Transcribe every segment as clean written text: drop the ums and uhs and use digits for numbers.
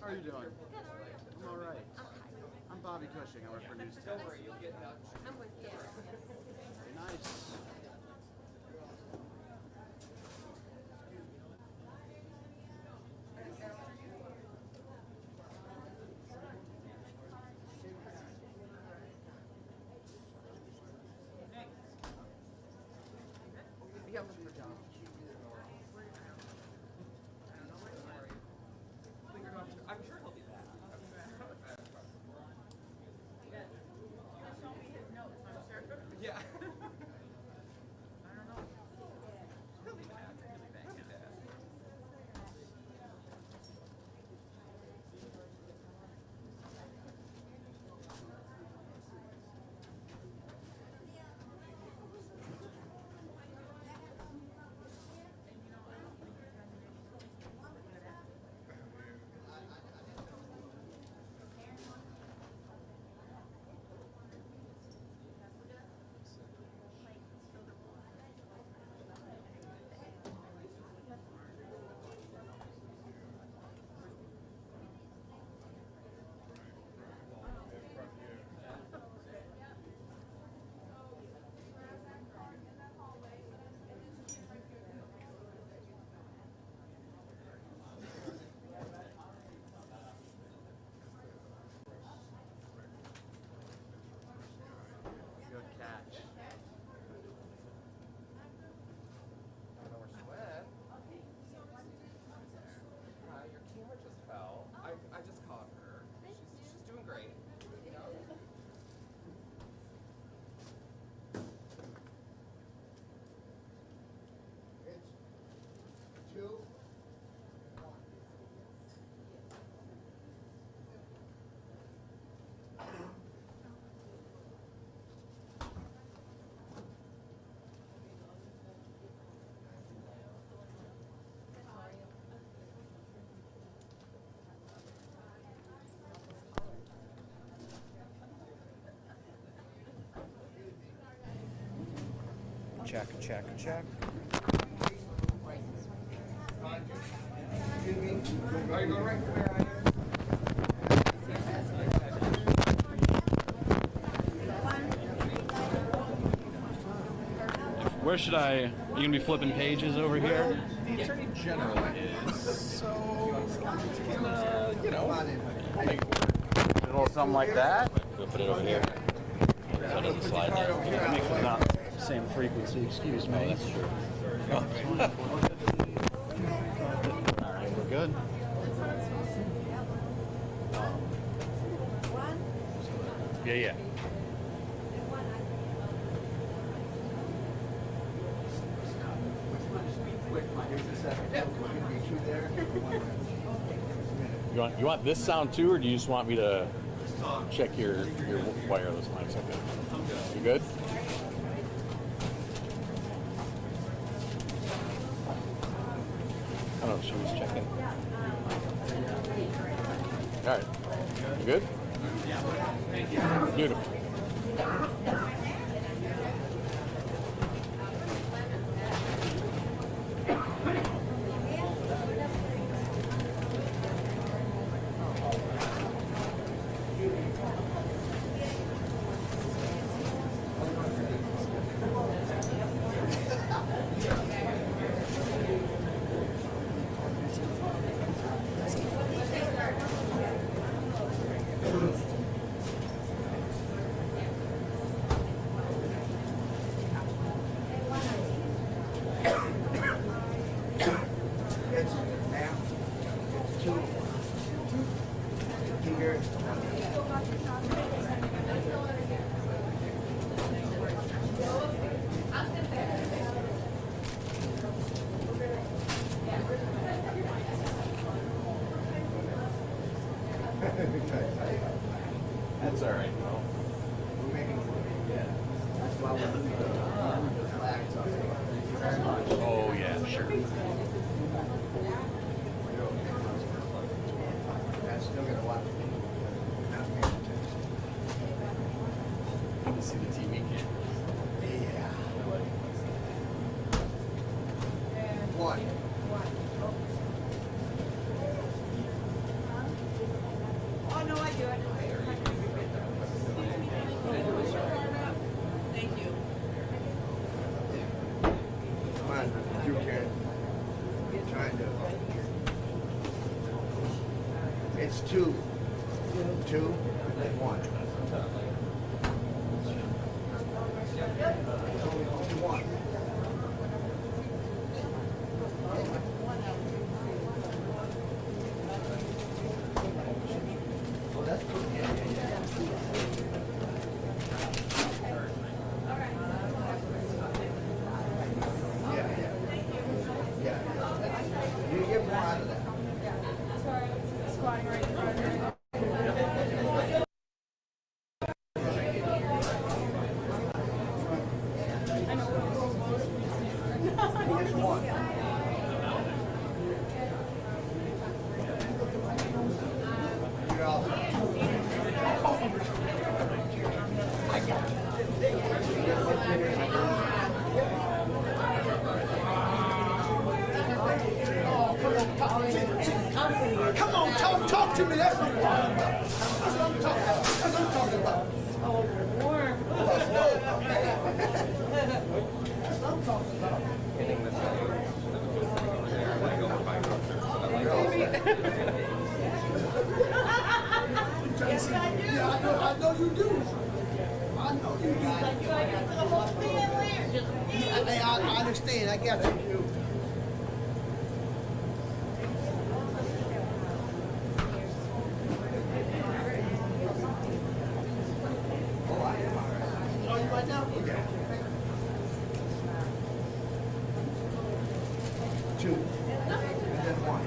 How are you doing? Good, how are you? I'm all right. I'm Bobby Cushing. I work for News. I'm with you. Very nice. Yeah, I'm looking for John. I'm sure he'll be back. Yeah. I don't know. He'll be back. He'll be back. He'll be back. Good catch. Your camera just fell. I just caught her. She's doing great. You know? It's 2, 1. Check, check, check. Are you going right there? Where should I? Are you gonna be flipping pages over here? The Attorney General is. So, you know, A little something like that. We'll put it over here. So it doesn't slide down. Not same frequency. Excuse me. Oh, that's true. All right, we're good. Yeah, yeah. You want this sound too, or do you just want me to check your wireless lines? Okay. You good? I don't know if she was checking. All right. You good? Yeah. Beautiful. It's now. It's 2. Here. That's all right. We're making that's why we're looking at the flags up there. Thank you very much. Oh yeah, sure. I still got a lot of people not paying attention. Good to see the TV cameras. Yeah. 1. You can. Trying to. It's two. Two and one. Only one. Oh, that's good. Yeah, yeah. You get more out of that. Squatting right in front of me. Just one. You're all come on, talk to me. That's what I'm talking about. Oh, warm. That's what I'm talking about. Yes, I do. Yeah, I know you do. I know you do. Like you like it for the whole family or just me? I understand. I got you. Oh, I am all right. Oh, you right now? Okay. Two. And then one.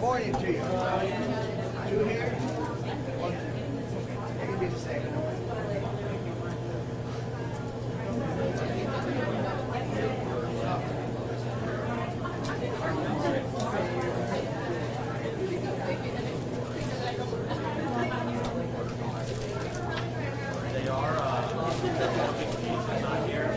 Morning to you. Two here. One. Give me a second. They are not here.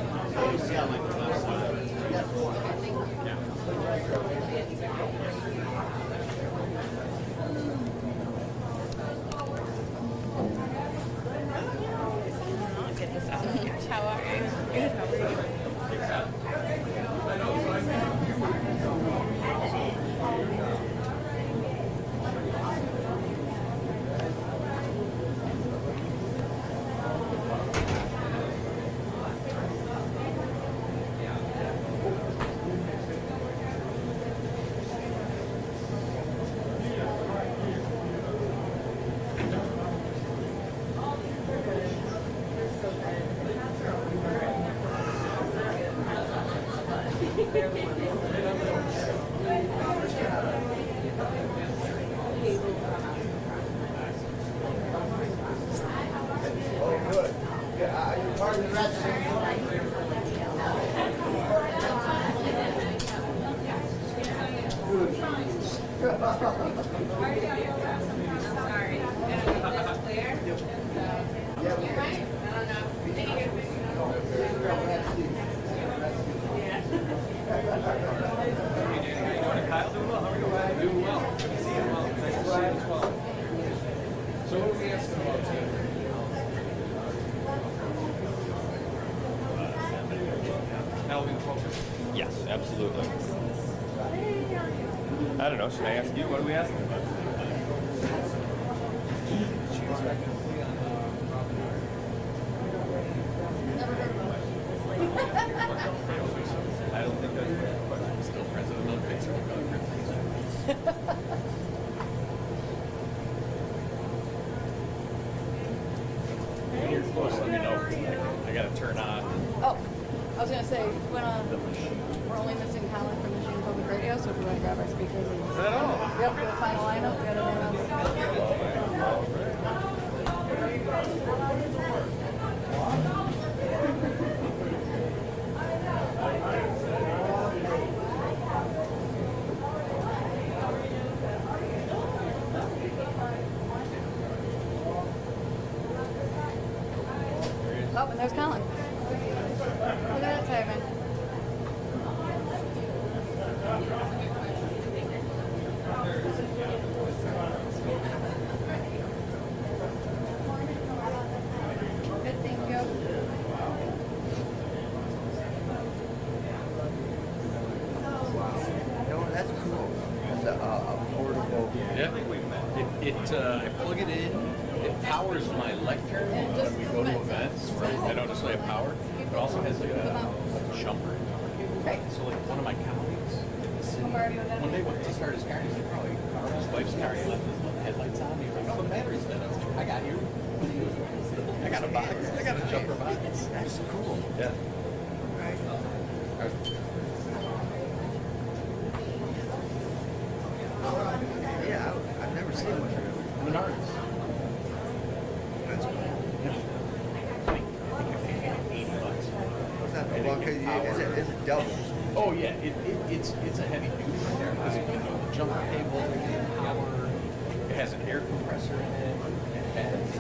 How are you? Good, how are you? Oh, good. Yeah, are you part of the rest? Sorry. Clear? Yeah, we can. Kyle, doing well. How are you? Doing well. Good to see you. Well, nice to see you as well. So what are we asking about today? That will be the focus. Yes, absolutely. I don't know. Should I ask you? What are we asking about? I don't think that's a question. I'm still friends with another Facebook cover. When you're close, let me know. I got to turn on. Oh, I was gonna say, we're only missing Colin from Michigan Public Radio, so if we want to grab our speakers and. Is that all? Yep, for the final lineup, we got it in. Oh, and there's Colin. Look at that timing. Good, thank you. Wow. No, that's cool. That's a portable. Yeah. I plug it in. It powers my lectern when we go to events. Right? I don't necessarily have power. It also has like a jumper. Great. So like one of my colleagues in the city, one day went to start his car. He's like, "Oh, his wife's car. He left the headlights on." He's like, "Oh, the battery's dead." I was like, "I got you. I got a box. I got a jumper box." That's cool. Yeah. Right. Yeah, I've never seen one. Menards. That's cool. I think I paid $80. What's that? Well, is it doubles? Oh yeah, it's a heavy duty right there. Because you know, the jumper cable, power. It has an air compressor in it. It has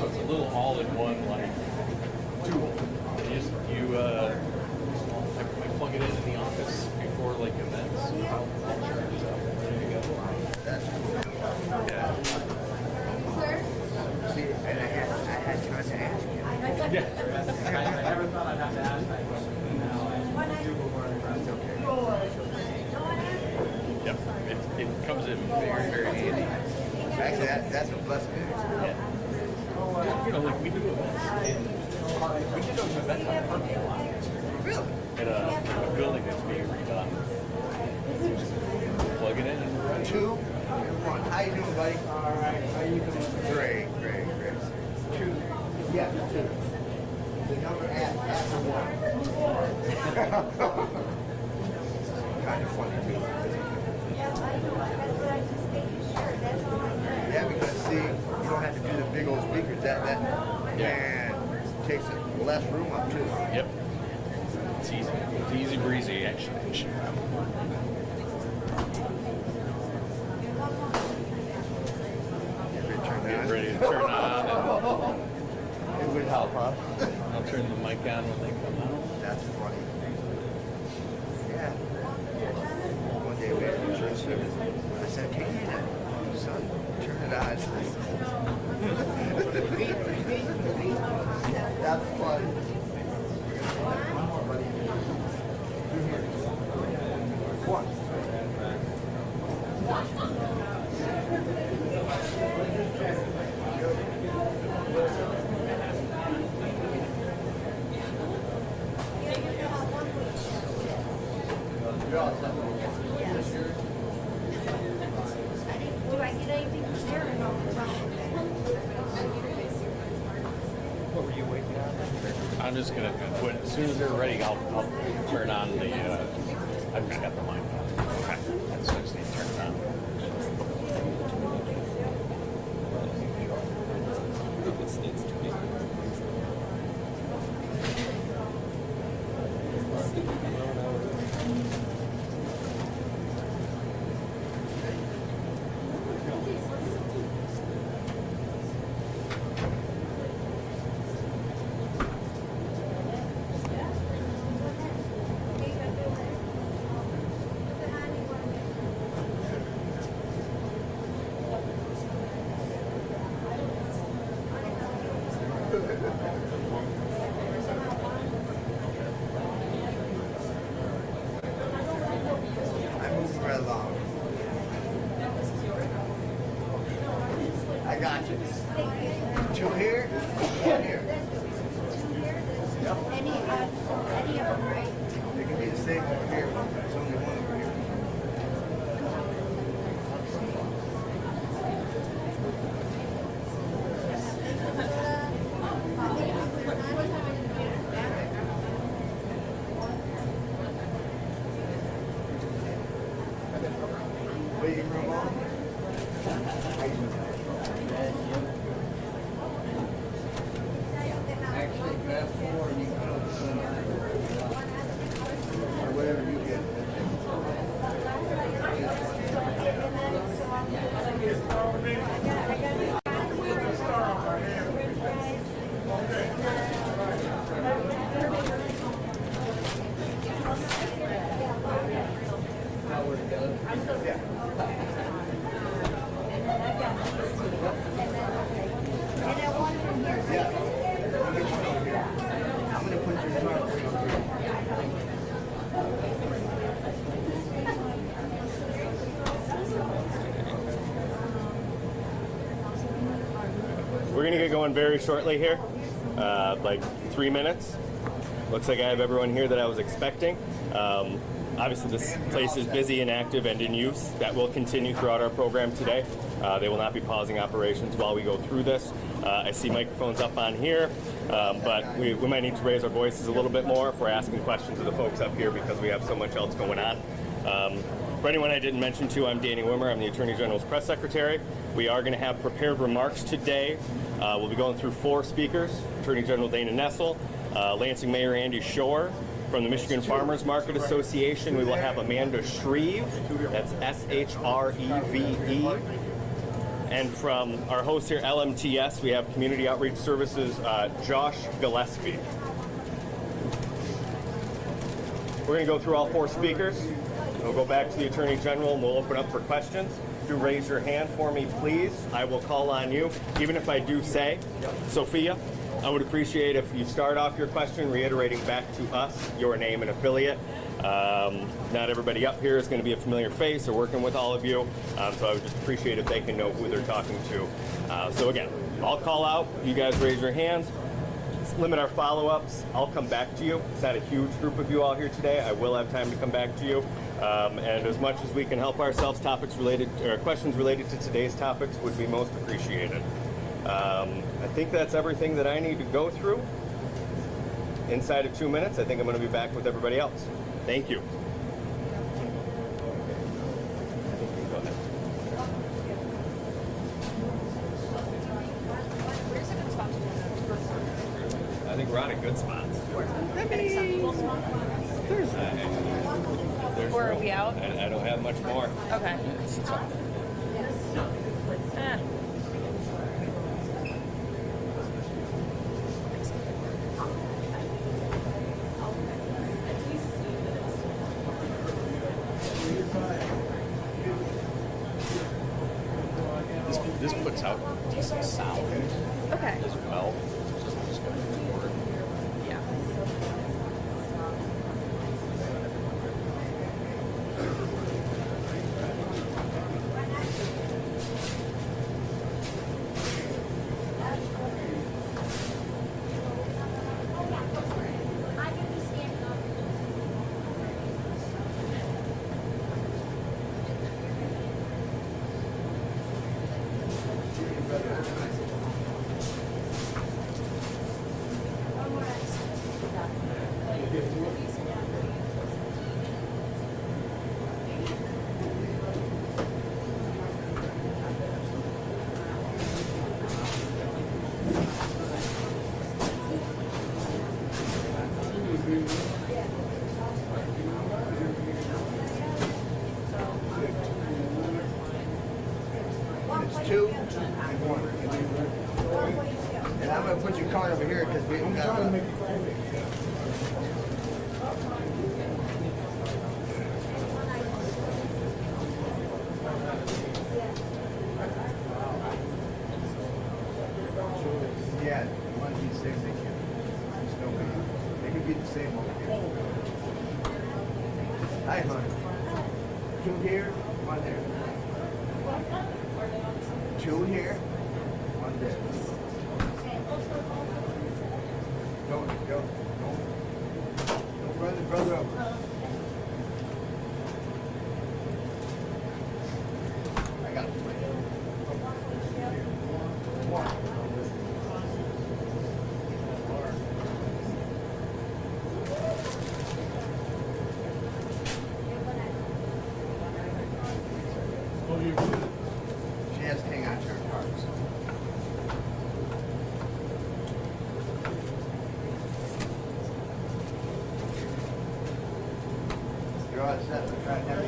so it's a little all-in-one like tool. I plug it in the office before like events. I'll charge it up. There you go. That's cool. Yeah. See, and I had time to ask you. Yeah. I never thought I'd have to ask that question. It's okay. Yep. It comes in very, very handy. Actually, that's a plus. Yeah. You know, like we do events. We did those events on parking lot. Really? At a building that's being redone. Plug it in and we're ready. 2 and 1. How you doing, buddy? All right. How you doing? Great. 2. Yeah, 2. The number after 1. Kind of funny too. Yeah, because see, you don't have to do the big old speakers. That man takes less room up too. Yep. It's easy. It's easy breezy actually. Get ready to turn on. It would help, huh? And I'll turn the mic on when they come out. That's funny. Yeah. One day we had a church service. I said, "Can you hear that? Son, turn it on." That's funny. One more, buddy. 2 here. 1. You're all set. Do I get anything from there or no? What were you waiting on? I'm just gonna put as soon as they're ready. I'll turn on the. I've just got the mic on. Okay. As soon as they turn it on. I'm moving right along. I got you. 2 here, 1 here. Yep. Any of them, right? It can be the same over here. There's only 1 over here. Waiting room on. How you doing? Actually, grab 4 and you can or whatever you get. We're going to get going very shortly here, like 3 minutes. Looks like I have everyone here that I was expecting. Obviously, this place is busy and active and in use. That will continue throughout our program today. They will not be pausing operations while we go through this. I see microphones up on here, but we might need to raise our voices a little bit more if we're asking questions of the folks up here because we have so much else going on. For anyone I didn't mention to, I'm Danny Wimmer. I'm the Attorney General's press secretary. We are going to have prepared remarks today. We'll be going through 4 speakers: Attorney General Dana Nessel, Lansing Mayor Andy Schor. From the Michigan Farmers Market Association, we will have Amanda Shreve. That's S-H-R-E-V-E. And from our host here, LMTS, we have Community Outreach Services, Josh Gillespie. We're going to go through all 4 speakers. We'll go back to the Attorney General and we'll open up for questions. Do raise your hand for me, please. I will call on you. Even if I do say, Sophia, I would appreciate if you start off your question reiterating back to us your name and affiliate. Not everybody up here is going to be a familiar face or working with all of you, so I would just appreciate if they can know who they're talking to. So again, I'll call out, you guys raise your hands. Let's limit our follow-ups. I'll come back to you. It's not a huge group of you all here today. I will have time to come back to you. And as much as we can help ourselves, questions related to today's topics would be most appreciated. I think that's everything that I need to go through. Inside of 2 minutes, I think I'm going to be back with everybody else. Thank you. Go ahead. Where's a good spot to I think we're on a good spot. Or are we out? I don't have much more. Okay. It's tough. This puts out decent sound Okay. as well. Yeah. It's 2 and 1. And I'm going to put your card over here because we don't got a... Yeah, 1G6 they can. Still be. They can be the same over here. Hi, honey. 2 here, 1 there. 2 here, 1 there. Go. Don't run the brother over. I got it. 1. She has to hang on to her cards. You're all set. Try to have a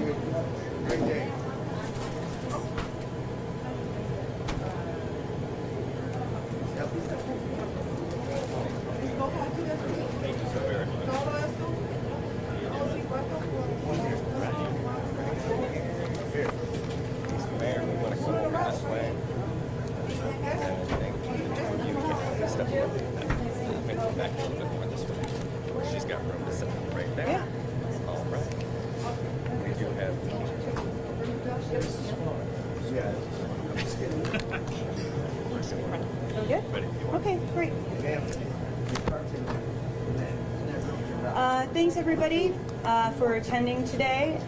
great day. Yep. Thank you so very much. Here. Mr. Mayor, we want to come over this way. And thank you. Step over. Maybe back a little bit more this way. She's got room to sit right there. Yeah. All right. We do have. Yeah. Looks in front. We good? Ready, you want? Okay, great. Thanks everybody for attending today.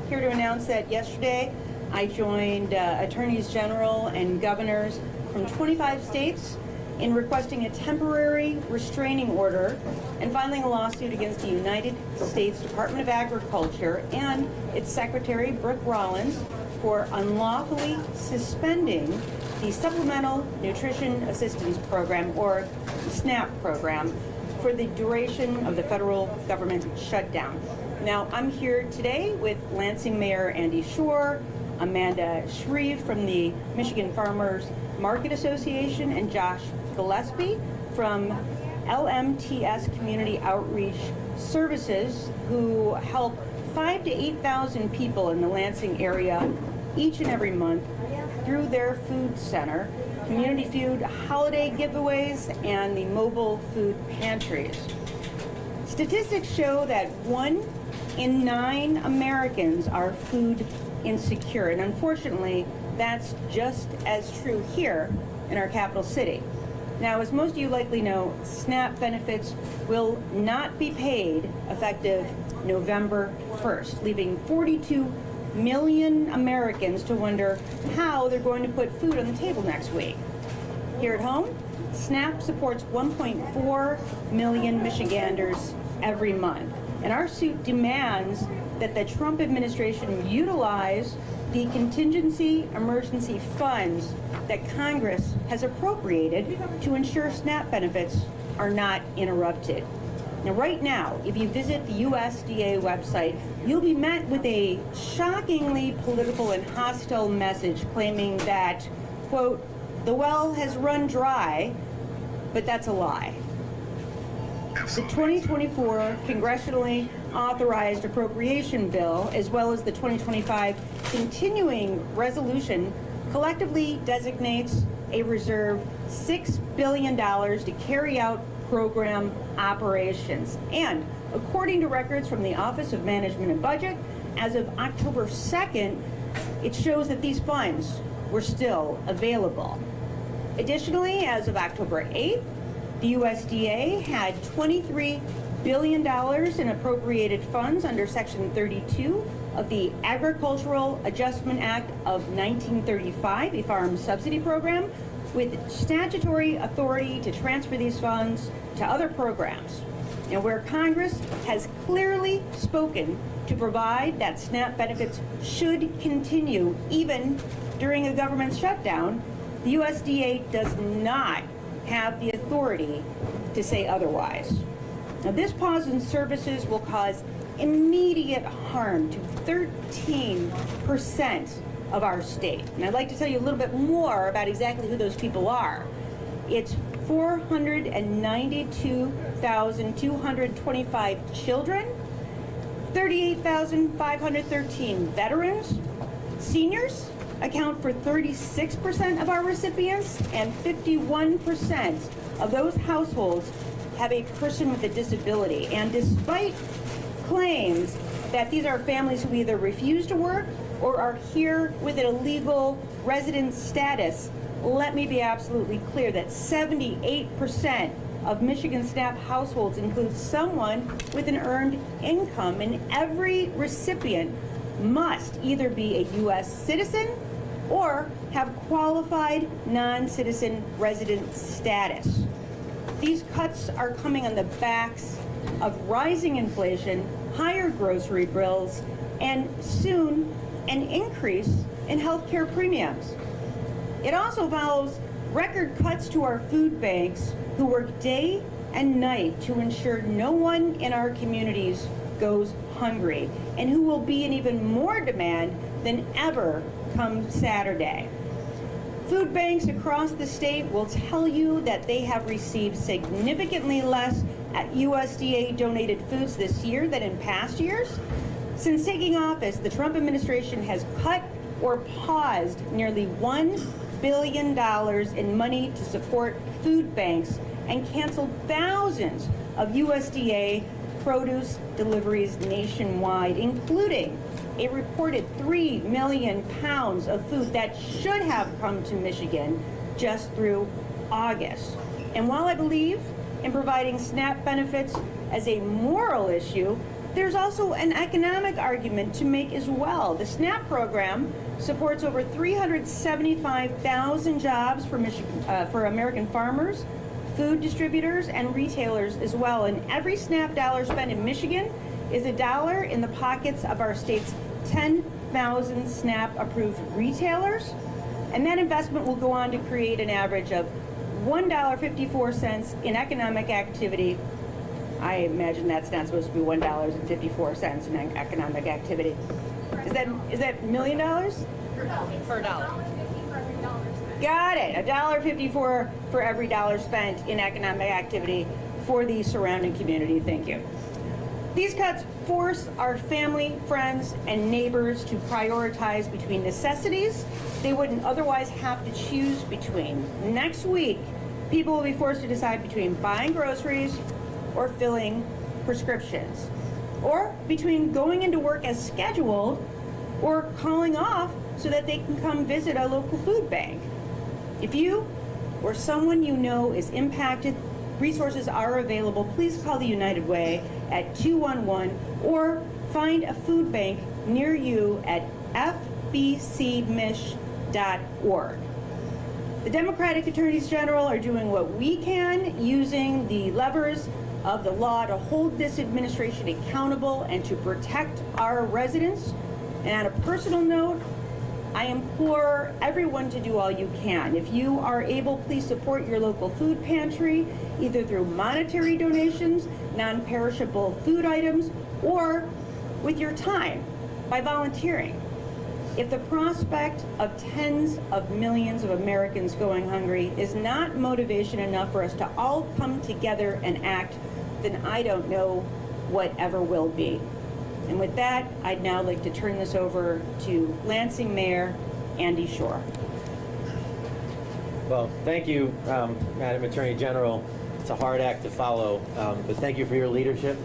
Here to announce that yesterday I joined attorneys general and governors from 25 states in requesting a temporary restraining order and filing a lawsuit against the United States Department of Agriculture and its Secretary, Brooke Rollins, for unlawfully suspending the Supplemental Nutrition Assistance Program, or SNAP program, for the duration of the federal government shutdown. Now, I'm here today with Lansing Mayor Andy Schor, Amanda Shreve from the Michigan Farmers Market Association, and Josh Gillespie from LMTS Community Outreach Services, who help 5,000 to 8,000 people in the Lansing area each and every month through their food center, community food, holiday giveaways, and the mobile food pantries. Statistics show that 1 in 9 Americans are food insecure, and unfortunately, that's just as true here in our capital city. Now, as most of you likely know, SNAP benefits will not be paid effective November 1st, leaving 42 million Americans to wonder how they're going to put food on the table next week. Here at home, SNAP supports 1.4 million Michiganders every month, and our suit demands that the Trump administration utilize the contingency emergency funds that Congress has appropriated to ensure SNAP benefits are not interrupted. Now, right now, if you visit the USDA website, you'll be met with a shockingly political and hostile message claiming that, quote, the well has run dry, but that's a lie. The 2024 congressionally authorized appropriation bill, as well as the 2025 continuing resolution, collectively designates a reserve $6 billion to carry out program operations. And according to records from the Office of Management and Budget, as of October 2nd, it shows that these funds were still available. Additionally, as of October 8th, the USDA had $23 billion in appropriated funds under Section 32 of the Agricultural Adjustment Act of 1935, a farm subsidy program, with statutory authority to transfer these funds to other programs. Now, where Congress has clearly spoken to provide that SNAP benefits should continue even during a government shutdown, the USDA does not have the authority to say otherwise. Now, this pause in services will cause immediate harm to 13% of our state. And I'd like to tell you a little bit more about exactly who those people are. It's 492,225 children, 38,513 veterans. Seniors account for 36% of our recipients, and 51% of those households have a person with a disability. And despite claims that these are families who either refuse to work or are here with an illegal resident status, let me be absolutely clear that 78% of Michigan SNAP households include someone with an earned income, and every recipient must either be a U.S. citizen or have qualified non-citizen resident status. These cuts are coming on the backs of rising inflation, higher grocery bills, and soon an increase in health care premiums. It also follows record cuts to our food banks, who work day and night to ensure no one in our communities goes hungry, and who will be in even more demand than ever come Saturday. Food banks across the state will tell you that they have received significantly less at USDA donated foods this year than in past years. Since taking office, the Trump administration has cut or paused nearly $1 billion in money to support food banks and canceled thousands of USDA produce deliveries nationwide, including a reported 3 million pounds of food that should have come to Michigan just through August. And while I believe in providing SNAP benefits as a moral issue, there's also an economic argument to make as well. The SNAP program supports over 375,000 jobs for American farmers, food distributors, and retailers as well. And every SNAP dollar spent in Michigan is a dollar in the pockets of our state's 10,000 SNAP-approved retailers. And that investment will go on to create an average of $1.54 in economic activity. I imagine that's not supposed to be $1.54 in economic activity. Is that $1 million? For a dollar. Got it. $1.54 for every dollar spent in economic activity for the surrounding community. Thank you. These cuts force our family, friends, and neighbors to prioritize between necessities they wouldn't otherwise have to choose between. Next week, people will be forced to decide between buying groceries or filling prescriptions, or between going into work as scheduled or calling off so that they can come visit a local food bank. If you or someone you know is impacted, resources are available. Please call the United Way at 211 or find a food bank near you at fbcmich.org. The Democratic Attorneys General are doing what we can, using the levers of the law to hold this administration accountable and to protect our residents. And on a personal note, I implore everyone to do all you can. If you are able, please support your local food pantry, either through monetary donations, non-perishable food items, or with your time by volunteering. If the prospect of tens of millions of Americans going hungry is not motivation enough for us to all come together and act, then I don't know what ever will be. And with that, I'd now like to turn this over to Lansing Mayor Andy Schor. Well, thank you, Madam Attorney General. It's a hard act to follow, but thank you for your leadership.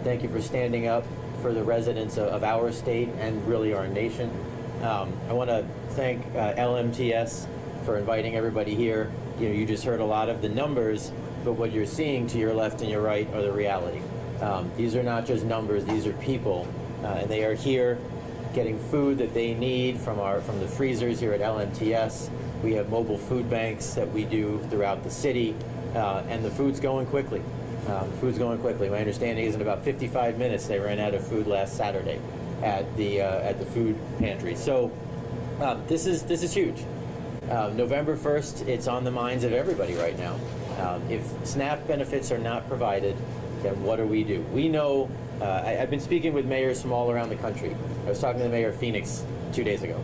Thank you for standing up for the residents of our state and really our nation. I want to thank LMTS for inviting everybody here. You know, you just heard a lot of the numbers, but what you're seeing to your left and your right are the reality. These are not just numbers, these are people, and they are here getting food that they need from the freezers here at LMTS. We have mobile food banks that we do throughout the city, and the food's going quickly. Food's going quickly. My understanding is in about 55 minutes they ran out of food last Saturday at the food pantry. So this is huge. November 1st, it's on the minds of everybody right now. If SNAP benefits are not provided, then what do? We know, I've been speaking with mayors from all around the country. I was talking to the mayor of Phoenix 2 days ago.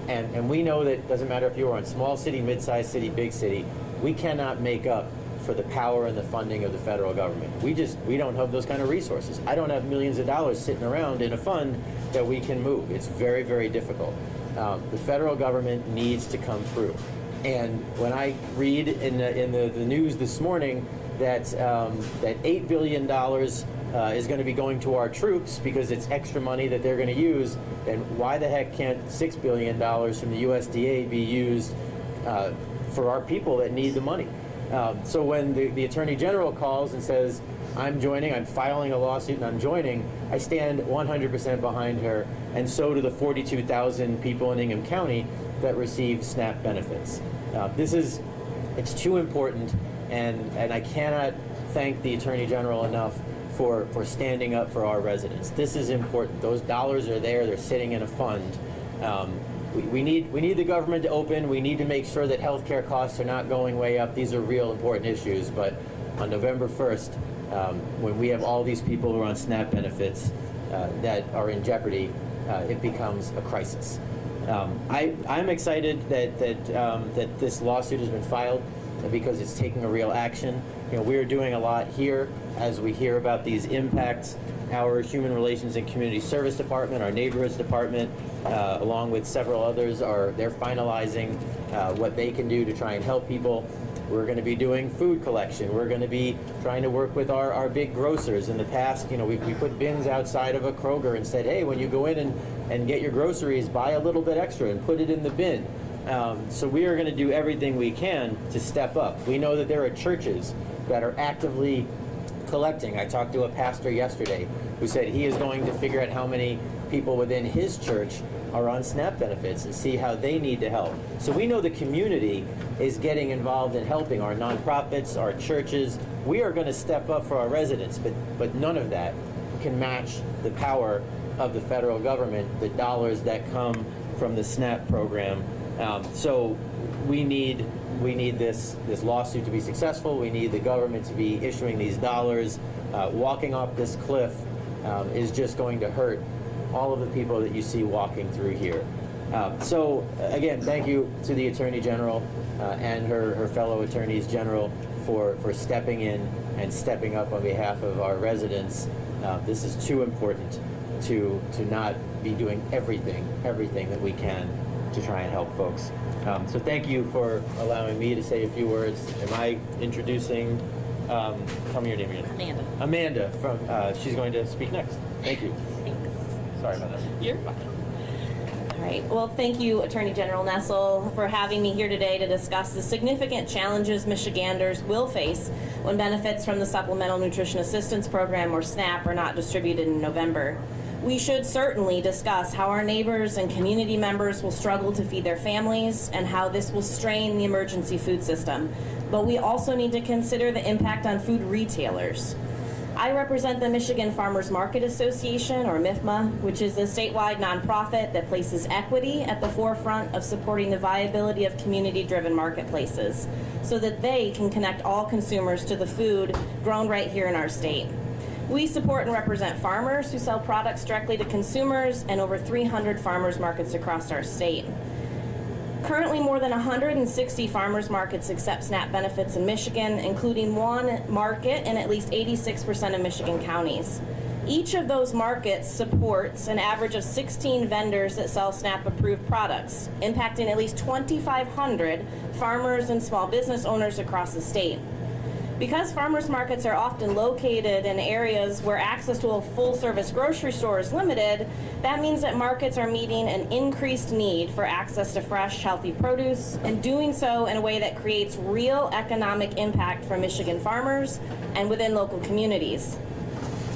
And we know that it doesn't matter if you're in small city, mid-sized city, big city, we cannot make up for the power and the funding of the federal government. We don't have those kind of resources. I don't have millions of dollars sitting around in a fund that we can move. It's very, very difficult. The federal government needs to come through. And when I read in the news this morning that $8 billion is going to be going to our troops because it's extra money that they're going to use, then why the heck can't $6 billion from the USDA be used for our people that need the money? So when the Attorney General calls and says, I'm filing a lawsuit and I'm joining, I stand 100% behind her, and so do the 42,000 people in Ingham County that receive SNAP benefits. It's too important, and I cannot thank the Attorney General enough for standing up for our residents. This is important. Those dollars are there. They're sitting in a fund. We need the government to open. We need to make sure that healthcare costs are not going way up. These are real important issues. But on November 1st, when we have all these people who are on SNAP benefits that are in jeopardy, it becomes a crisis. I'm excited that this lawsuit has been filed because it's taking a real action. You know, we're doing a lot here as we hear about these impacts. Our Human Relations and Community Service Department, our Neighborhoods Department, along with several others, they're finalizing what they can do to try and help people. We're going to be doing food collection. We're going to be trying to work with our big grocers. In the past, you know, we put bins outside of a Kroger and said, hey, when you go in and get your groceries, buy a little bit extra and put it in the bin. So we are going to do everything we can to step up. We know that there are churches that are actively collecting. I talked to a pastor yesterday who said he is going to figure out how many people within his church are on SNAP benefits and see how they need to help. So we know the community is getting involved in helping our nonprofits, our churches. We are going to step up for our residents, but none of that can match the power of the federal government, the dollars that come from the SNAP program. So we need this lawsuit to be successful. We need the government to be issuing these dollars. Walking off this cliff is just going to hurt all of the people that you see walking through here. So again, thank you to the Attorney General and her fellow Attorneys General for stepping in and stepping up on behalf of our residents. This is too important to not be doing everything that we can to try and help folks. So thank you for allowing me to say a few words. Am I introducing, tell me your name again. Amanda. Amanda, from, she's going to speak next. Thank you. Thanks. Sorry about that. You're fine. All right. Well, thank you, Attorney General Nessel, for having me here today to discuss the significant challenges Michiganders will face when benefits from the Supplemental Nutrition Assistance Program, or SNAP, are not distributed in November. We should certainly discuss how our neighbors and community members will struggle to feed their families and how this will strain the emergency food system. But we also need to consider the impact on food retailers. I represent the Michigan Farmers Market Association, or MIFMA, which is a statewide nonprofit that places equity at the forefront of supporting the viability of community-driven marketplaces so that they can connect all consumers to the food grown right here in our state. We support and represent farmers who sell products directly to consumers and over 300 farmers markets across our state. Currently, more than 160 farmers markets accept SNAP benefits in Michigan, including one market in at least 86% of Michigan counties. Each of those markets supports an average of 16 vendors that sell SNAP-approved products, impacting at least 2,500 farmers and small business owners across the state. Because farmers markets are often located in areas where access to a full-service grocery store is limited, that means that markets are meeting an increased need for access to fresh, healthy produce, and doing so in a way that creates real economic impact for Michigan farmers and within local communities.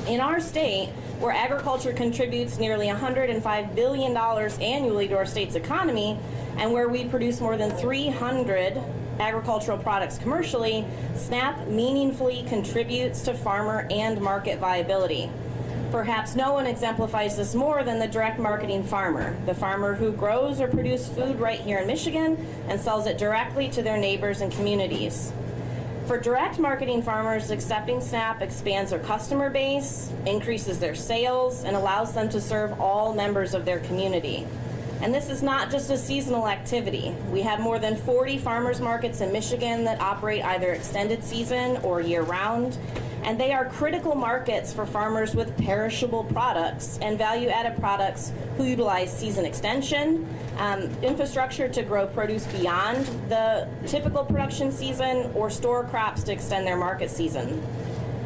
In our state, where agriculture contributes nearly $105 billion annually to our state's economy, and where we produce more than 300 agricultural products commercially, SNAP meaningfully contributes to farmer and market viability. Perhaps no one exemplifies this more than the direct marketing farmer, the farmer who grows or produces food right here in Michigan and sells it directly to their neighbors and communities. For direct marketing farmers, accepting SNAP expands their customer base, increases their sales, and allows them to serve all members of their community. And this is not just a seasonal activity. We have more than 40 farmers markets in Michigan that operate either extended season or year-round, and they are critical markets for farmers with perishable products and value-added products who utilize season extension, infrastructure to grow produce beyond the typical production season, or store crops to extend their market season.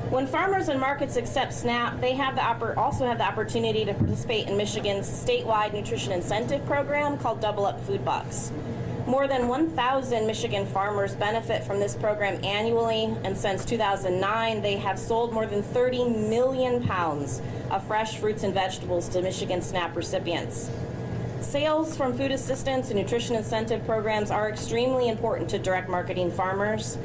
When farmers and markets accept SNAP, they also have the opportunity to participate in Michigan's statewide nutrition incentive program called Double Up Food Bucks. More than 1,000 Michigan farmers benefit from this program annually, and since 2009, they have sold more than 30 million pounds of fresh fruits and vegetables to Michigan SNAP recipients. Sales from food assistance and nutrition incentive programs are extremely important to direct marketing farmers.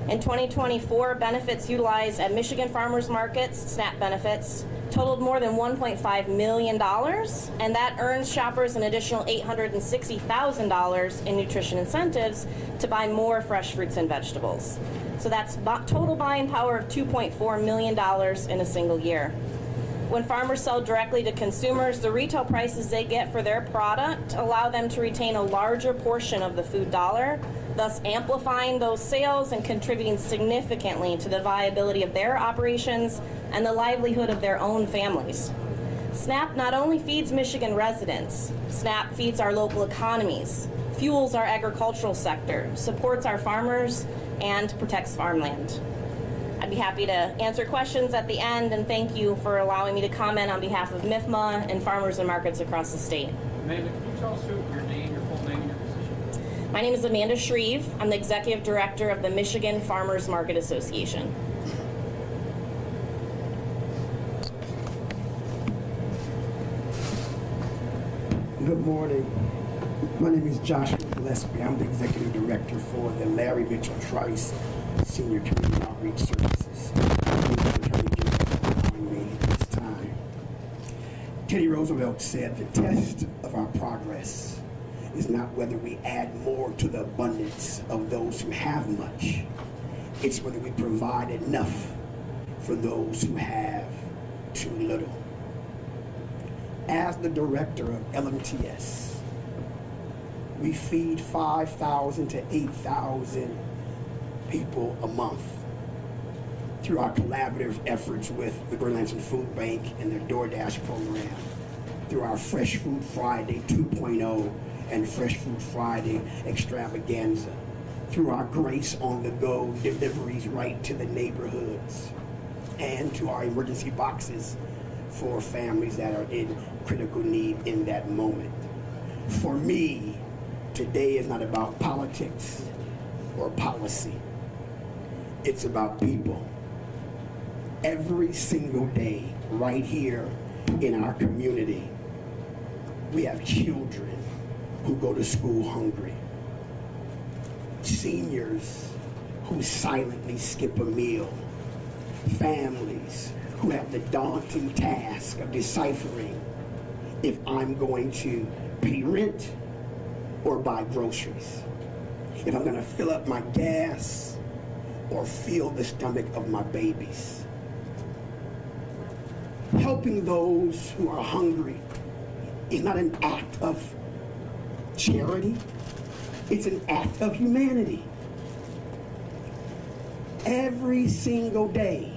In 2024, benefits utilized at Michigan farmers markets, SNAP benefits, totaled more than $1.5 million, and that earns shoppers an additional $860,000 in nutrition incentives to buy more fresh fruits and vegetables. So that's total buying power of $2.4 million in a single year. When farmers sell directly to consumers, the retail prices they get for their product allow them to retain a larger portion of the food dollar, thus amplifying those sales and contributing significantly to the viability of their operations and the livelihood of their own families. SNAP not only feeds Michigan residents, SNAP feeds our local economies, fuels our agricultural sector, supports our farmers, and protects farmland. I'd be happy to answer questions at the end, and thank you for allowing me to comment on behalf of MIFMA and farmers and markets across the state. Amanda, can you tell us your name, your full name, and your position? My name is Amanda Shreve. I'm the Executive Director of the Michigan Farmers Market Association. Good morning. My name is Joshua Gillespie. I'm the Executive Director for the Larry Mitchell Trice Senior Community Outreach Services. This time. Teddy Roosevelt said, "The test of our progress is not whether we add more to the abundance of those who have much. It's whether we provide enough for those who have too little." As the director of LMTS, we feed 5,000 to 8,000 people a month through our collaborative efforts with the Greater Lansing Food Bank and their DoorDash program, through our Fresh Food Friday 2.0 and Fresh Food Friday extravaganza, through our Grace on the Go deliveries right to the neighborhoods, and to our emergency boxes for families that are in critical need in that moment. For me, today is not about politics or policy. It's about people. Every single day, right here in our community, we have children who go to school hungry. Seniors who silently skip a meal. Families who have the daunting task of deciphering if I'm going to pay rent or buy groceries, if I'm going to fill up my gas or fill the stomach of my babies. Helping those who are hungry is not an act of charity, it's an act of humanity. Every single day,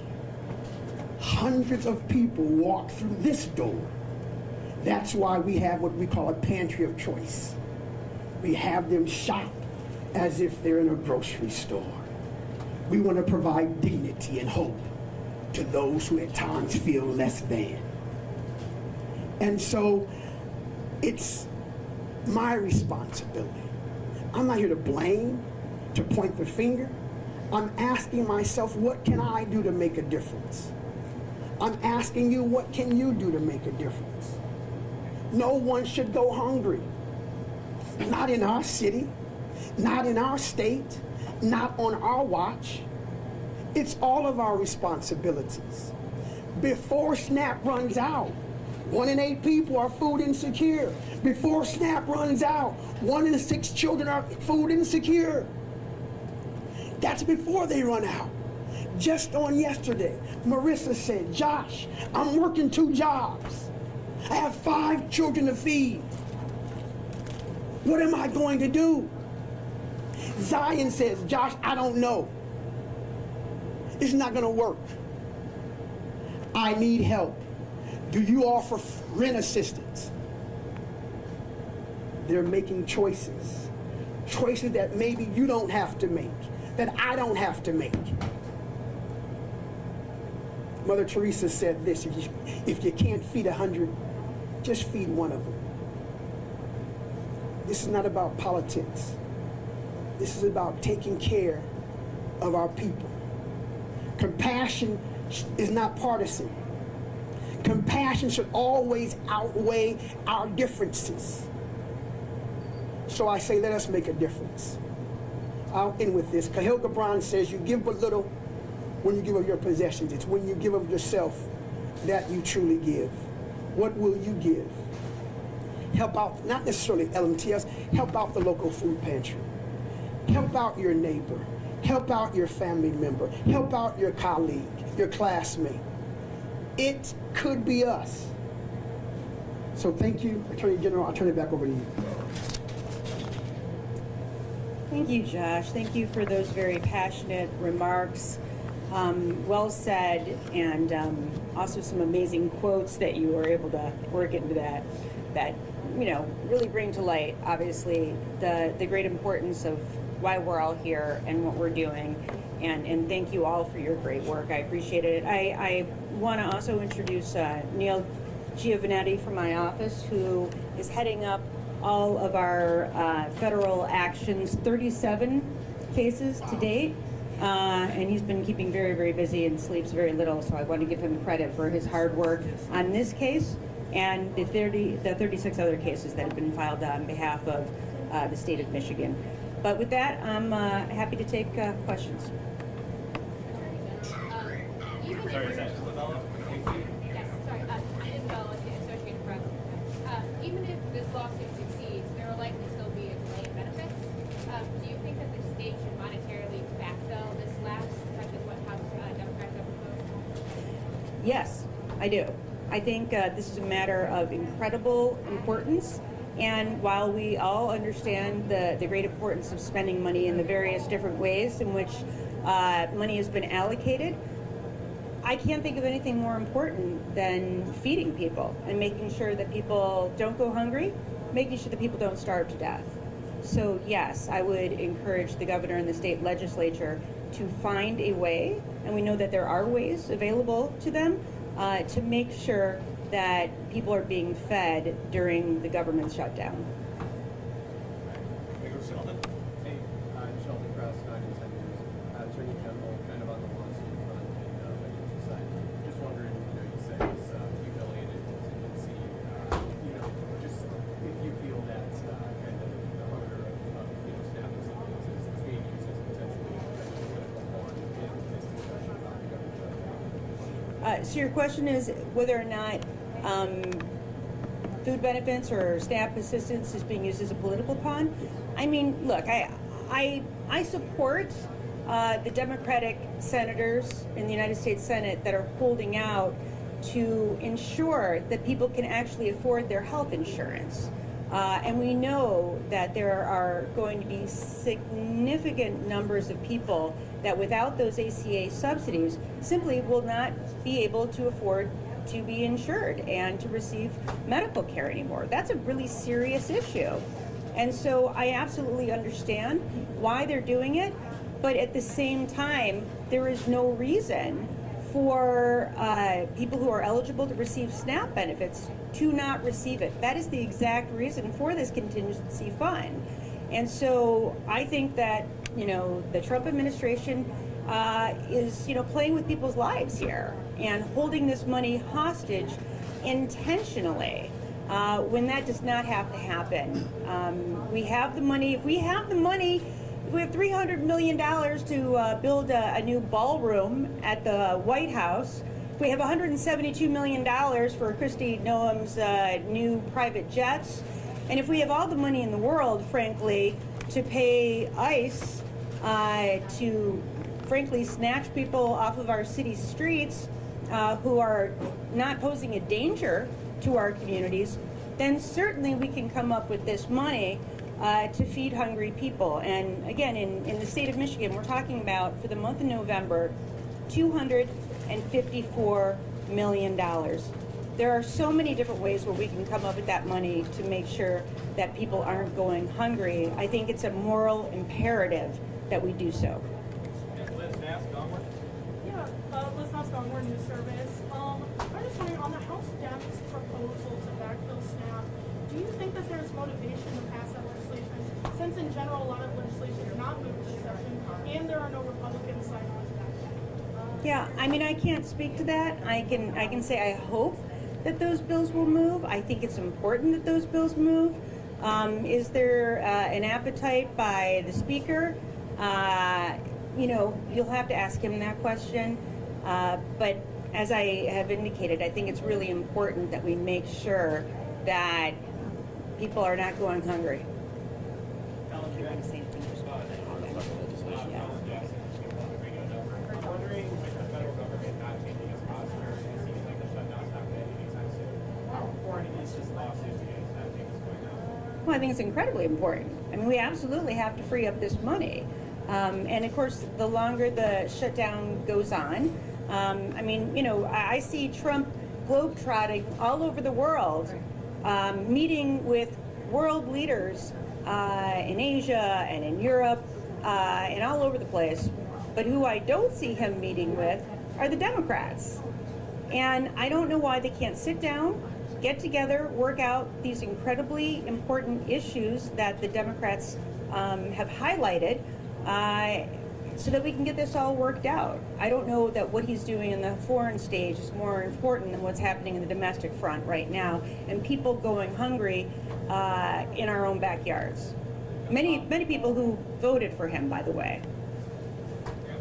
hundreds of people walk through this door. That's why we have what we call a pantry of choice. We have them shop as if they're in a grocery store. We want to provide dignity and hope to those who at times feel less than. And so it's my responsibility. I'm not here to blame, to point the finger. I'm asking myself, what can I do to make a difference? I'm asking you, what can you do to make a difference? No one should go hungry. Not in our city, not in our state, not on our watch. It's all of our responsibilities. Before SNAP runs out, 1 in 8 people are food insecure. Before SNAP runs out, 1 in 6 children are food insecure. That's before they run out. Just on yesterday, Marissa said, "Josh, I'm working 2 jobs. I have 5 children to feed. What am I going to do?" Zion says, "Josh, I don't know. It's not going to work. I need help. Do you offer rent assistance?" They're making choices. Choices that maybe you don't have to make, that I don't have to make. Mother Teresa said this, if you can't feed 100, just feed one of them. This is not about politics. This is about taking care of our people. Compassion is not partisan. Compassion should always outweigh our differences. So I say, let us make a difference. I'll end with this. Khalil Gibran says, "You give but little when you give of your possessions. It's when you give of yourself that you truly give." What will you give? Help out, not necessarily LMTS, help out the local food pantry. Help out your neighbor. Help out your family member. Help out your colleague, your classmate. It could be us. So thank you, Attorney General. I'll turn it back over to you. Thank you, Josh. Thank you for those very passionate remarks. Well said, and also some amazing quotes that you were able to work into that really bring to light, obviously, the great importance of why we're all here and what we're doing. And thank you all for your great work. I appreciate it. I want to also introduce Neil Giovanetti from my office, who is heading up all of our federal actions, 37 cases to date. And he's been keeping very, very busy and sleeps very little, so I want to give him credit for his hard work on this case and the 36 other cases that have been filed on behalf of the state of Michigan. But with that, I'm happy to take questions. Sorry, is that Isabella? Yes, sorry. Isabella with the Associated Press. Even if this lawsuit succeeds, there will likely still be a delay in benefits. Do you think that the state should monetarily backfill this lapse, such as what House Democrats have proposed? Yes, I do. I think this is a matter of incredible importance. And while we all understand the great importance of spending money in the various different ways in which money has been allocated, I can't think of anything more important than feeding people and making sure that people don't go hungry, making sure that people don't starve to death. So yes, I would encourage the governor and the state legislature to find a way, and we know that there are ways available to them, to make sure that people are being fed during the government shutdown. Sheldon? Hey, I'm Sheldon Krause, 9 and 10 years. Attorney General, kind of on the lawsuit front and financial side. Just wondering, you say it's humiliated contingency, just if you feel that kind of the hunger of staff recipients is being used as potentially a political pawn in this discussion about the government shutdown. So your question is whether or not food benefits or SNAP assistance is being used as a political pawn? I mean, look, I support the Democratic senators in the United States Senate that are holding out to ensure that people can actually afford their health insurance. And we know that there are going to be significant numbers of people that without those ACA subsidies simply will not be able to afford to be insured and to receive medical care anymore. That's a really serious issue. And so I absolutely understand why they're doing it, but at the same time, there is no reason for people who are eligible to receive SNAP benefits to not receive it. That is the exact reason for this contingency fund. And so I think that, the Trump administration is, playing with people's lives here and holding this money hostage intentionally when that does not have to happen. We have the money. If we have the money, if we have $300 million to build a new ballroom at the White House, if we have $172 million for Kristi Noem's new private jets, and if we have all the money in the world, frankly, to pay ICE to, frankly, snatch people off of our city streets who are not posing a danger to our communities, then certainly we can come up with this money to feed hungry people. And again, in the state of Michigan, we're talking about, for the month of November, $254 million. There are so many different ways where we can come up with that money to make sure that people aren't going hungry. I think it's a moral imperative that we do so. Liz Nass, Gongward? Yeah, Liz Nass, Gongward News Service. I'm just wondering, on the House Dems proposal to backfill SNAP, do you think that there's motivation to pass that legislation, since in general a lot of legislation is not moved this session, and there are no Republican sign-ons back then? Yeah, I mean, I can't speak to that. I can say I hope that those bills will move. I think it's important that those bills move. Is there an appetite by the Speaker? You'll have to ask him that question. But as I have indicated, I think it's really important that we make sure that people are not going hungry. I'm wondering, with the federal government not changing its posture, it seems like the shutdown's not going to end anytime soon. How important is this lawsuit to get that things going on? Well, I think it's incredibly important. I mean, we absolutely have to free up this money. And of course, the longer the shutdown goes on, I see Trump globetrotting all over the world, meeting with world leaders in Asia and in Europe and all over the place. But who I don't see him meeting with are the Democrats. And I don't know why they can't sit down get together, work out these incredibly important issues that the Democrats have highlighted, so that we can get this all worked out. I don't know that what he's doing in the foreign stage is more important than what's happening in the domestic front right now, and people going hungry in our own backyards. Many people who voted for him, by the way.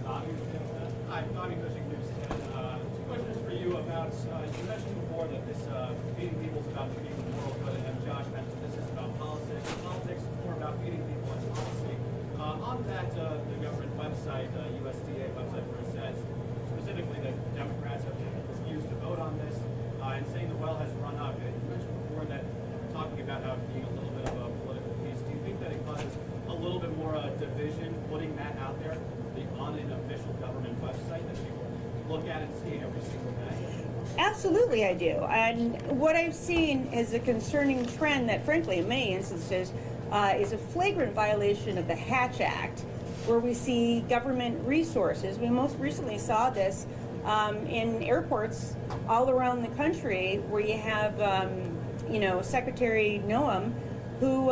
Hi, Bobby Cushing, News 10. Two questions for you about, you mentioned before that this feeding people is about feeding the world good, and Josh mentioned this is about politics. Politics is more about feeding people and policy. On that, the government website, USDA website, where it says specifically that Democrats have refused to vote on this, and saying the well has run up. You mentioned before that, talking about how it being a little bit of a political piece. Do you think that it causes a little bit more division putting that out there on an official government website that people look at and see every single day? Absolutely, I do. And what I've seen is a concerning trend that, frankly, in many instances, is a flagrant violation of the Hatch Act, where we see government resources. We most recently saw this in airports all around the country, where you have, Secretary Noam, who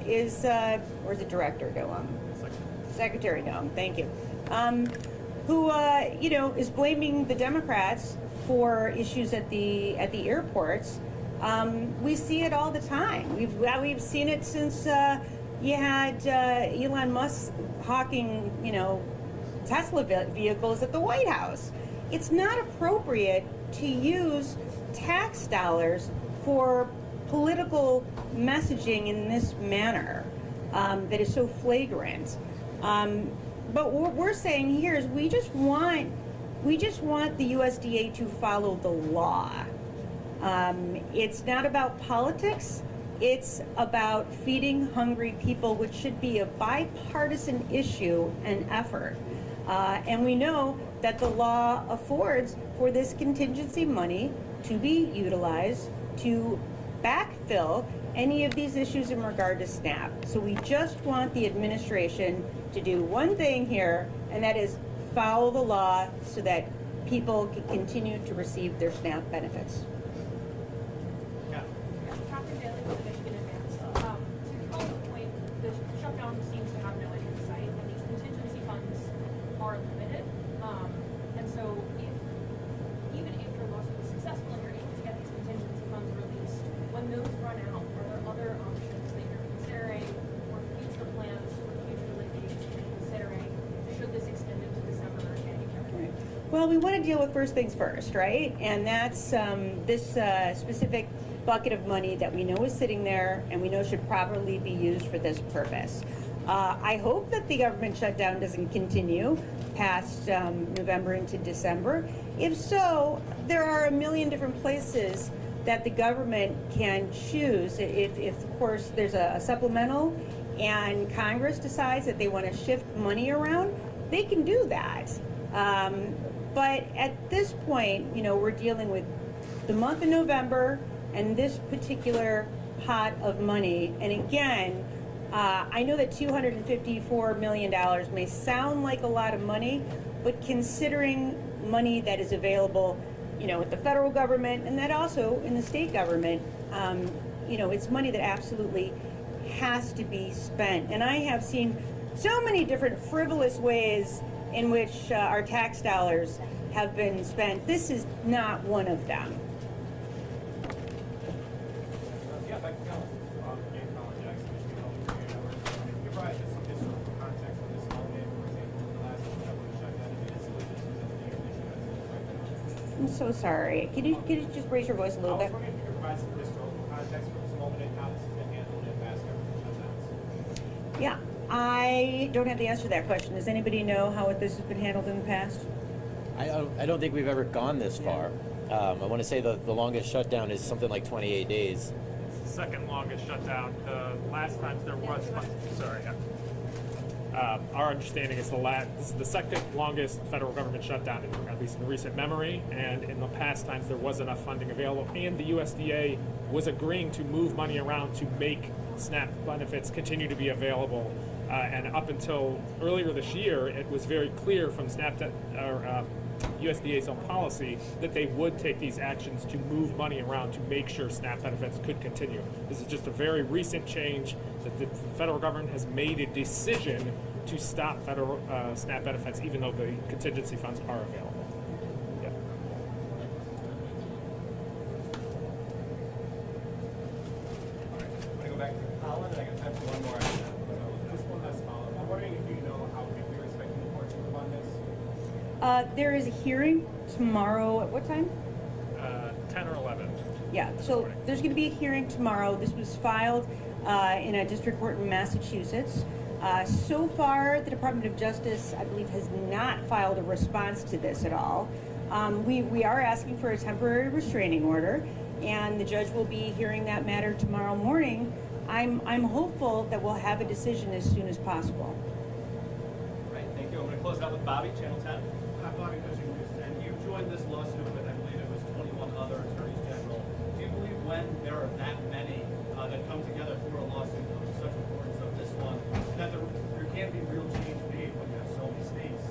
is, or is it Director Noam? Secretary Noam, thank you. Who is blaming the Democrats for issues at the airports. We see it all the time. We've seen it since you had Elon Musk hawking, Tesla vehicles at the White House. It's not appropriate to use tax dollars for political messaging in this manner that is so flagrant. But what we're saying here is we just want the USDA to follow the law. It's not about politics. It's about feeding hungry people, which should be a bipartisan issue and effort. And we know that the law affords for this contingency money to be utilized to backfill any of these issues in regard to SNAP. So we just want the administration to do one thing here, and that is follow the law so that people can continue to receive their SNAP benefits. Catherine Daly with the Michigan Advance. To Colin's point, the shutdown seems to have no end in sight, and these contingency funds are limited. And so, even if your lawsuit is successful and you're able to get these contingency funds released, when those run out, are there other options that you're considering, or future plans for future litigation you're considering? Should this extend into December or January? Well, we want to deal with first things first, right? And that's this specific bucket of money that we know is sitting there and we know should properly be used for this purpose. I hope that the government shutdown doesn't continue past November into December. If so, there are a million different places that the government can choose. If of course, there's a supplemental and Congress decides that they want to shift money around, they can do that. But at this point, we're dealing with the month of November and this particular pot of money. And again, I know that $254 million may sound like a lot of money, but considering money that is available, with the federal government and that also in the state government, it's money that absolutely has to be spent. And I have seen so many different frivolous ways in which our tax dollars have been spent. This is not one of them. Yeah, if I can come. Jackson, Michigan, you're right, there's some historical context on this holiday. For example, the last government shutdown in Nessel, this was at the beginning of Michigan. I'm so sorry. Can you just raise your voice a little I bit? was wondering if you could provide some historical context for this moment and how this has been handled in past government shutdowns. Yeah, I don't have the answer to that question. Does anybody know how this has been handled in the past? I don't think we've ever gone this far. I want to say the longest shutdown is something like 28 days. It's the second longest shutdown. The last times there was, our understanding is this is the second longest federal government shutdown, at least in recent memory, and in the past times there was enough funding available, and the USDA was agreeing to move money around to make SNAP benefits continue to be available. And up until earlier this year, it was very clear from USDA's own policy, that they would take these actions to move money around to make sure SNAP benefits could continue. This is just a very recent change that the federal government has made a decision to stop federal SNAP benefits, even though the contingency funds are available. Yeah. I'm going to go back to Colin, and I got time for one more after that. So just one last follow-up. I'm wondering if you know how quickly you're expecting the court to move on this? There is a hearing tomorrow at what time? 10 or 11. Yeah, so there's going to be a hearing tomorrow. This was filed in a district court in Massachusetts. So far, the Department of Justice, I believe, has not filed a response to this at all. We are asking for a temporary restraining order, and the judge will be hearing that matter tomorrow morning. I'm hopeful that we'll have a decision as soon as possible. All right, thank you. I'm going to close it out with Bobby, Channel 10. Bobby, and you joined this lawsuit with, I believe it was 21 other attorneys general. Do you believe when there are that many that come together for a lawsuit of such importance of this one, that there can be real change made when you have so many states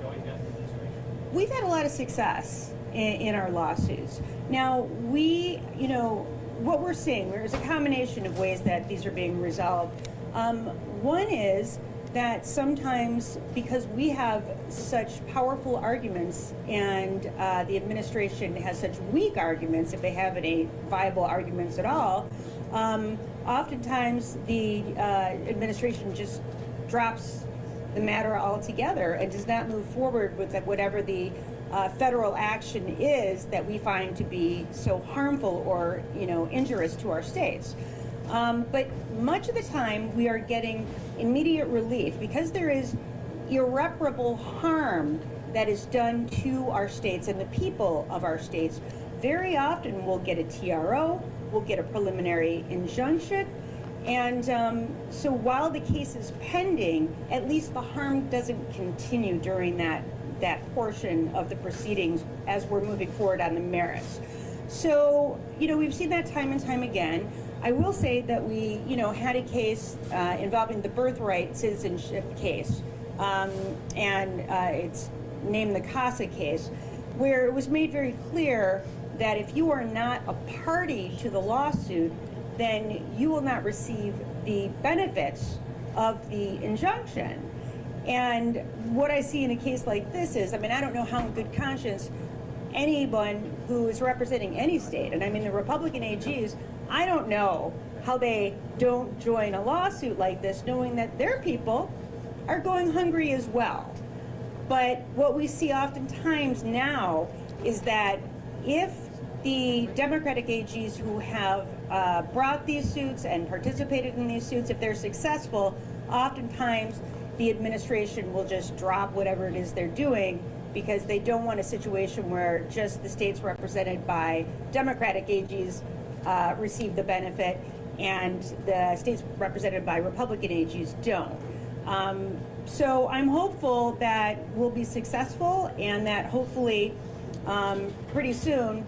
going against the administration? We've had a lot of success in our lawsuits. Now, what we're seeing, there's a combination of ways that these are being resolved. One is that sometimes, because we have such powerful arguments and the administration has such weak arguments, if they have any viable arguments at all, oftentimes the administration just drops the matter altogether and does not move forward with whatever the federal action is that we find to be so harmful or injurious to our states. But much of the time we are getting immediate relief because there is irreparable harm that is done to our states and the people of our states. Very often we'll get a TRO, we'll get a preliminary injunction, and so while the case is pending, at least the harm doesn't continue during that portion of the proceedings as we're moving forward on the merits. So, we've seen that time and time again. I will say that we, had a case involving the birthright citizenship case, and it's named the CASA case, where it was made very clear that if you are not a party to the lawsuit, then you will not receive the benefits of the injunction. And what I see in a case like this is, I don't know how in good conscience anyone who is representing any state, and the Republican AGs, I don't know how they don't join a lawsuit like this knowing that their people are going hungry as well. But what we see oftentimes now is that if the Democratic AGs who have brought these suits and participated in these suits, if they're successful, oftentimes the administration will just drop whatever it is they're doing because they don't want a situation where just the states represented by Democratic AGs receive the benefit and the states represented by Republican AGs don't. So I'm hopeful that we'll be successful and that hopefully pretty soon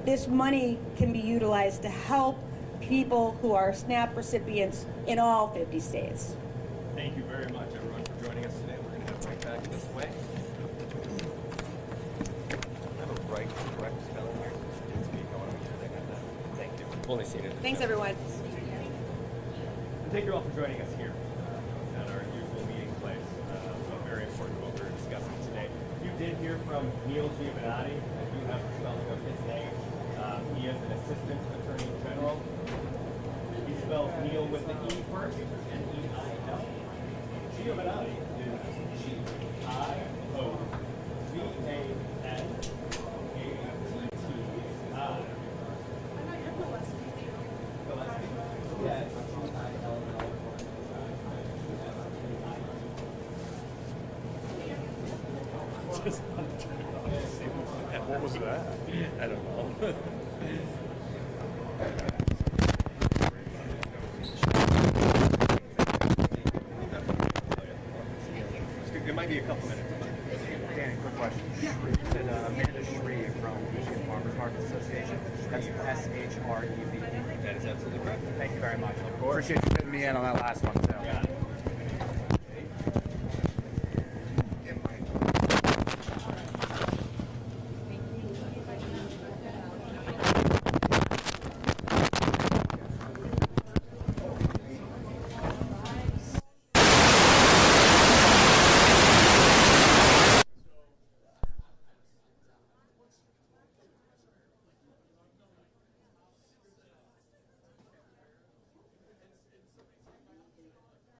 this money can be utilized to help people who are SNAP recipients in all 50 states. Thank you very much, everyone, for joining us today. We're going to head right back this way. I have a correct spelling here. It's me. I want to make sure they got that. Thank you. Only seen it. Thanks, everyone. Thank you all for joining us here at our usual meeting place. So very important what we're discussing today. You did hear from Neil Giovanni. I do have the spelling of his name. He is an assistant attorney general. He spells Neil with the E first and E-I-L. Giovanni is G-I-O-V-A-N-A-T-T-I. Yeah. What was that? I don't know. It might be a couple minutes. Danny, quick question. Yeah. You said Amanda Shreve from Michigan Farmers Market Association. That's S-H-R-E-V-E. That is absolutely correct. Thank you very much. Appreciate you fitting me in on that last one, too.